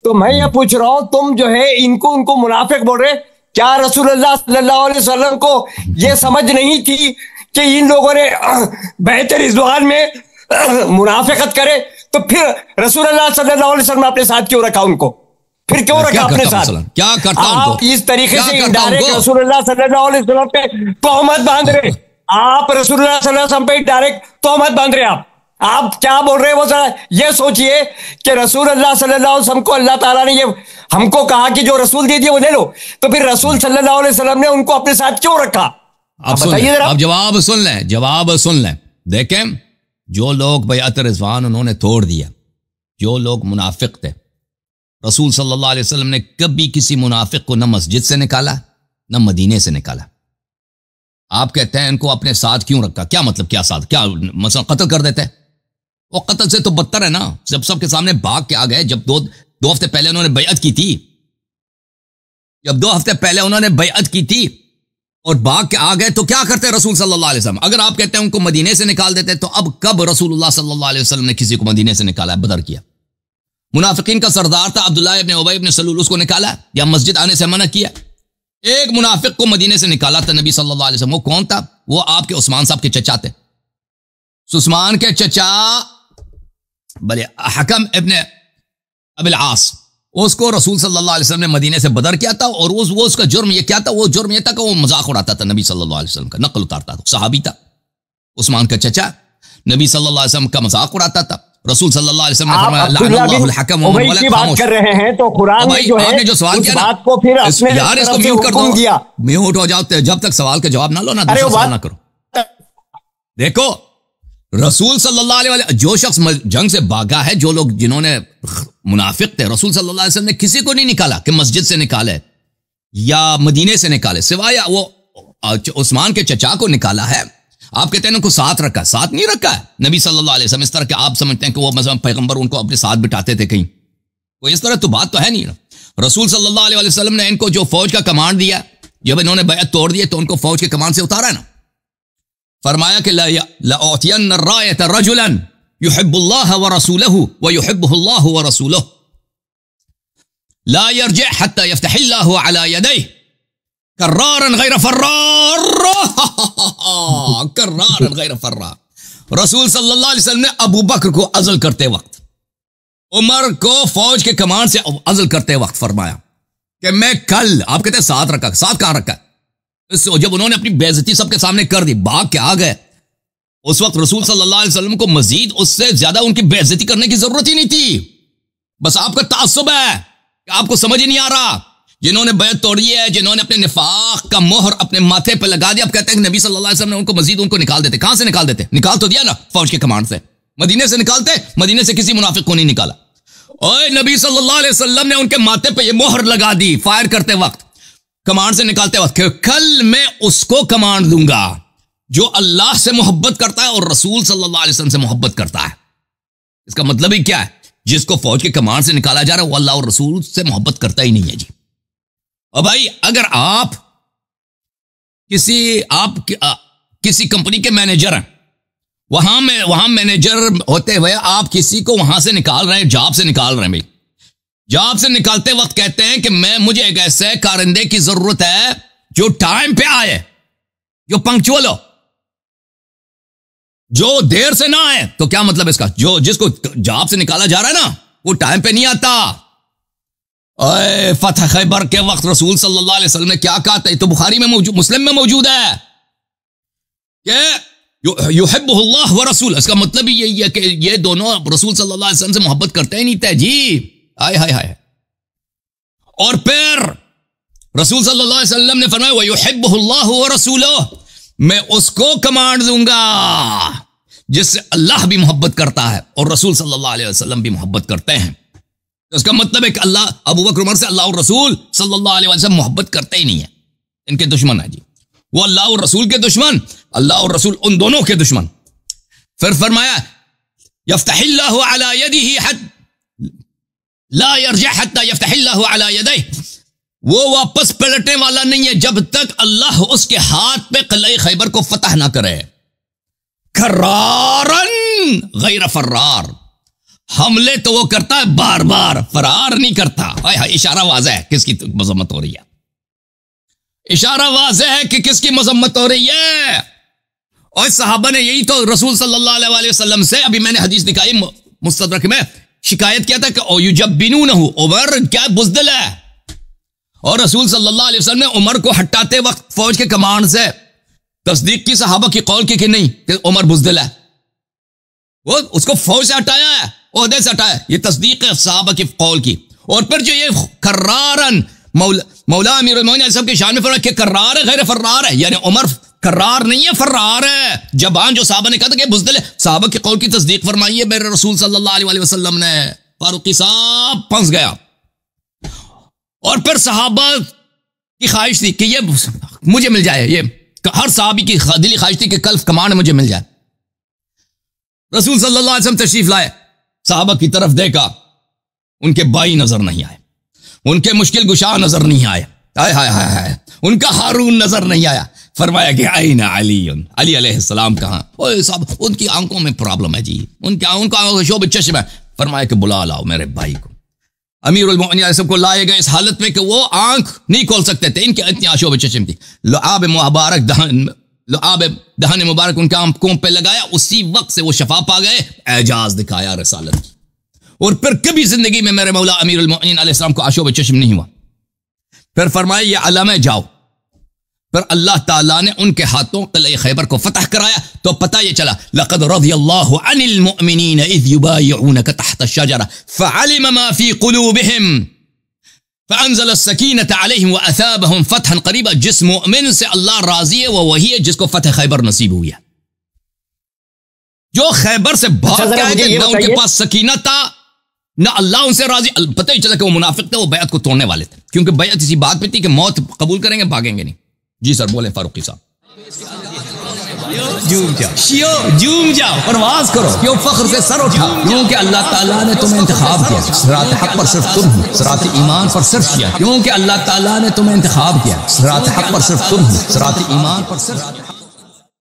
तो मैं ये पूछ रहा हूं, तुम जो है इनको उनको मुनाफिक बोल रहे, क्या रसूलुल्लाह सल्लल्लाहु अलैहि वसल्लम को ये समझ नहीं थी कि इन लोगों ने बेहतर रिजवान में मुनाफिकत करे? तो फिर रसूलुल्लाह सल्लल्लाहु अलैहि वसल्लम ने अपने साथ क्यों रखा उनको? फिर क्यों रखा अपने साथ? क्या करता आप इस तरीके से इनडायरेक्ट रसूलुल्लाह सल्लल्लाहु अलैहि वसल्लम पे तोहमत बांध रहे। आप रसूलुल्लाह सल्लल्लाहु अलैहि वसल्लम पे डायरेक्ट तोहमत बांध रहे। आप क्या बोल रहे हैं? वो जरा ये सोचिए कि रसूलुल्लाह सल्लल्लाहु अलैहि वसल्लम को अल्लाह ताला ने ये हमको कहा कि जो रसूल दे दिए वो ले लो, तो फिर रसूल सल्लल्लाहु अलैहि वसल्लम ने उनको अपने साथ क्यों रखा? आप बताइए जरा। आप जवाब सुन लें, जवाब सुन लें। देखें, जो लोग बैअत रिज़वान उन्होंने तोड़ दिया, जो लोग मुनाफिक थे, रसूल सल्लल्लाहु अलैहि वसल्लम ने कभी किसी मुनाफिक को न मस्जिद से निकाला न मदीने से निकाला। आप कहते हैं इनको अपने साथ क्यों रखा? क्या मतलब? क्या साथ? क्या मसला कत्ल कर देते? वो कत्ल से तो बदतर है ना। जब सबके सामने भाग के आ गए, जब दो हफ्ते पहले उन्होंने बैअत की थी, जब 2 हफ्ते पहले उन्होंने बैअत की थी और भाग के आ गए, तो क्या करते रसूल सल्लल्लाहु अलैहि वसल्लम? अगर आप कहते हैं उनको मदीने से निकाल देते, तो अब कब रसूलुल्लाह सल्लल्लाहु अलैहि वसल्लम ने किसी को मदीने से निकाला है? बदर किया। मुनाफिकीन का सरदार था अब्दुल्लाह इब्न उबई इब्न सलूल, उसको निकाला या मस्जिद आने से मना किया? एक मुनाफिक को मदीने से निकाला था नबी सल्लल्लाहु अलैहि वसल्लम। वो कौन था? वो आपके उस्मान साहब के चचा थे। उस्मान के चचा बले हकम इब्न अबिल आस, उसको रसूल सल्लल्लाहु अलैहि वसल्लम ने मदीने से बदर किया था। और वो उसका जुर्म ये क्या था? वो जुर्म ये था कि वो मजाक उड़ाता था नबी सल्लल्लाहु अलैहि वसल्लम का, नकल उतारता था। सहाबी था उस्मान का चचा, नबी सल्लल्लाहु अलैहि वसल्लम का मजाक उड़ाता था। रसूल सल्लल्लाहु अलैहि वसल्लम ने फरमाया लअनल्लाहुल हकम व मन वलद। खामोश कर रहे हैं तो कुरान में जो है आपने जो सवाल किया ना, को फिर यार इसको म्यूट कर दो, म्यूट हो जाओ। जब तक सवाल का जवाब ना लो ना, दूसरा सवाल ना करो। देखो, रसूल सल्लल्लाहु अलैहि वसल्लम, जो शख्स जंग से भागा है, जो लोग जिन्होंने मुनाफिक थे, रसूल सल्लल्लाहु अलैहि वसल्लम ने किसी को नहीं निकाला कि मस्जिद से निकाले या मदीने से निकाले, सिवाय वो उस्मान के चचा को निकाला है। आप कहते हैं उनको साथ रखा, साथ नहीं रखा है नबी सल्लल्लाहु अलैहि वसल्लम। इस तरह के आप समझते हैं कि वो मतलब पैगंबर उनको अपने साथ बिठाते थे कहीं, कोई इस तरह तो बात तो है नहीं ना। रसूल सल्लल्लाहु अलैहि वसल्लम ने इनको जो फौज का कमांड दिया, जब इन्होंने बैत तोड़ दिए तो उनको फौज के कमांड से उतारा ना। फरमाया कि लअतियन्न रायत रजुलन युहिब्बुल्लाह व रसूलहु व युहिब्बुहुल्लाहु व रसूलुहु ला यरजिअ हत्ता यफ्तहिल्लाहु अला यदैहि कर्रारन गैर फर्रार। कर्रारन गैर फर्रार। रसूल सल्लल्लाहु अलैहि वसल्लम ने अबू बकर को अज़ल करते वक्त, उमर को फौज के कमांड से अज़ल करते वक्त फरमाया कि मैं कल, आप कहते हैं साथ रखा, साथ कहां रखा है? जब उन्होंने अपनी बेइज्जती सबके सामने कर दी, भाग के आ गए, उस वक्त रसूल सल्लल्लाहु अलैहि वसल्लम को मजीद उससे ज्यादा उनकी बेइज्जती करने की जरूरत ही नहीं थी। बस आपका तासुब है कि आपको समझ ही नहीं आ रहा। जिन्होंने बैत तोड़ी है, जिन्होंने अपने निफाक का मोहर अपने माथे पे लगा दिया, अब कहते हैं कि नबी सल्लल्लाहु अलैहि वसल्लम ने उनको मजीद उनको निकाल देते। कहां से निकाल देते? निकाल तो दिया ना फौज के कमांड से। मदीने से निकालते? मदीने से किसी मुनाफिक को नहीं निकाला। ओए नबी सल्लल्लाहु अलैहि वसल्लम ने उनके माथे पे ये मोहर लगा दी फायर करते वक्त, कमांड से निकालते वक्त, कल मैं उसको कमांड दूंगा जो अल्लाह से मोहब्बत करता है और रसूल सल्लल्लाहु अलैहि वसल्लम से मोहब्बत करता है। इसका मतलब ही क्या है? जिसको फौज के कमांड से निकाला जा रहा है वो अल्लाह और रसूल से मोहब्बत करता ही नहीं है जी। और भाई, अगर आप किसी कंपनी के मैनेजर हैं, वहां मैनेजर होते हुए आप किसी को वहां से निकाल रहे हैं, जॉब से निकाल रहे हैं। भाई, जॉब से निकालते वक्त कहते हैं कि मुझे एक ऐसे कारिंदे की जरूरत है जो टाइम पे आए, जो पंक्चुअल हो, जो देर से ना आए। तो क्या मतलब इसका? जो जिसको जॉब से निकाला जा रहा है ना, वो टाइम पे नहीं आता। फतह खैबर के वक्त रसूल सल्लल्लाहु अलैहि वसल्लम ने क्या कहा था? तो बुखारी में मौजूद, मुस्लिम में मौजूद है कि युहिब्बुहुल्लाह व रसूल। इसका मतलब ही यही है कि ये दोनों रसूल सल्लल्लाहु अलैहि वसल्लम से मोहब्बत करते ही नहीं थे जी। हाय हाय हाय। और फिर रसूल सल्लल्लाहु अलैहि वसल्लम ने फरमाया वयुहिब्बुहुल्लाह व रसूलुहु, मैं उसको कमांड दूंगा जिससे अल्लाह भी मोहब्बत करता है और रसूल सल्लल्लाहु अलैहि वसल्लम भी मोहब्बत करते हैं। तो इसका मतलब है कि अल्लाह, अबू बकर उमर से अल्लाह और रसूल सल्लल्लाहु अलैहि वसल्लम मोहब्बत करते ही नहीं है, इनके दुश्मन है जी। वो अल्लाह और रसूल के दुश्मन, अल्लाह और रसूल उन दोनों के दुश्मन। फिर फरमाया यफ्तहिल्लाहु अला यदिही ला यरजिअ हत्ता यफ्तहिल्लाहु अला यदैहि, वो वापस पलटने वाला नहीं है जब तक अल्लाह उसके हाथ पे किले खैबर को फतह ना करे। कर्रारन गैर फर्रार, हमले तो वो करता है बार बार, फरार नहीं करता। हाय हाय, इशारा वाज़ेह है किसकी मजम्मत हो रही है, इशारा वाज़ेह है कि किसकी मजम्मत हो रही है। और सहाबा ने यही तो रसूल सल्लल्लाहु अलैहि वसल्लम से, अभी मैंने हदीस दिखाई मुस्तदरक में, शिकायत किया था कि ओ युजब्बिनूनहु, उमर क्या बुज़दिल है। और रसूल सल्लल्लाहु अलैहि वसल्लम ने उमर को हटाते वक्त फौज के कमांड से तस्दीक की सहाबा की कौल की कि नहीं कि उमर बुज़दिल है, वो उसको फौज से हटाया है, ओहदे से हटाया। ये तस्दीक है सहाबा की कौल की। और फिर जो ये कर्रारन मौला अमीरुल मोमिनीन सब की शान में फरमाया कि कर्रार है गैर फर्रार है, यानी उमर कर्रार नहीं है, फर्रार है। जबान जो साहबा ने कहा था कि बुज़दिल है, साहबा की कौल की तस्दीक फरमाई है मेरे रसूल सल्लल्लाहु अलैहि वसल्लम ने। फारूकी साहब फंस गया। और फिर सहाबा की ख्वाहिश थी कि ये मुझे मिल जाए, ये हर साहबी की दिली ख्वाहिश थी कि कल कमान मुझे मिल जाए। रसूल सल्लल्लाहु अलैहि वसल्लम तशरीफ लाए, सहाबा की तरफ देखा, उनके भाई नजर नहीं आए, उनके मुश्किल गुशा नजर नहीं आए, हाय हाय हाय हाय, उनका हारून नजर नहीं आया। फरमाया कि आईना अली, अली अलैहिस्सलाम कहां? ओए साहब, उनकी आंखों में प्रॉब्लम है जी, उनका शोब चश्म है। फरमाया कि बुला लाओ मेरे भाई को। अमीरुल मोमिनीन सबको लाए गए इस हालत में कि वो आंख नहीं खोल सकते थे, इनके इतनी आशोब चश्म थी। लुआब मुबारक दहन मुबारक उनके आंखों पे लगाया, उसी वक्त से वो शफा पा गए, एजाज दिखाया रिसालत की। और फिर कभी जिंदगी में मेरे मौला अमीरुल मोमिनीन अलैहिस्सलाम को आशोब चश्म नहीं हुआ। फिर फरमाया ये अलम है, जाओ। फिर अल्लाह ताला ने उनके हाथों किले खैबर को फतह कराया, तो पता ये चला, लक़द रज़ियल्लाहु अनिल मुअमिनीन इज़ युबायिऊनका तहत अश-शजरा फ़अलिम मा फ़ी क़ुलूबिहिम फ़अंज़ल अस-सकीनता अलैहिम व असाबहुम फ़तहन क़रीबा। जिस मुअमिन से अल्लाह राज़ी है वो वही है जिसको फतह खैबर नसीब हुई है। जो खैबर से भाग के आए थे, ना उनके पास सकीना था, ना अल्लाह उनसे राजी। पता ही चला कि वो मुनाफिक थे, वो बैत को तोड़ने वाले थे, क्योंकि बैत इसी बात पे थी कि मौत कबूल करेंगे, भागेंगे नहीं। जी सर, बोले फारूकी साहब। जूम जाओ, परवाज करो, क्यों फख्र से सर उठा, क्योंकि अल्लाह ताला ने तुम्हें इंतखाब किया। सिरात हक पर सिर्फ तुम हो, सिरात ईमान पर सिर्फ किया, क्योंकि अल्लाह ताला ने तुम्हें इंतखाब किया। सिरात हक पर सिर्फ तुम हो, सिरात ईमान पर सिर्फ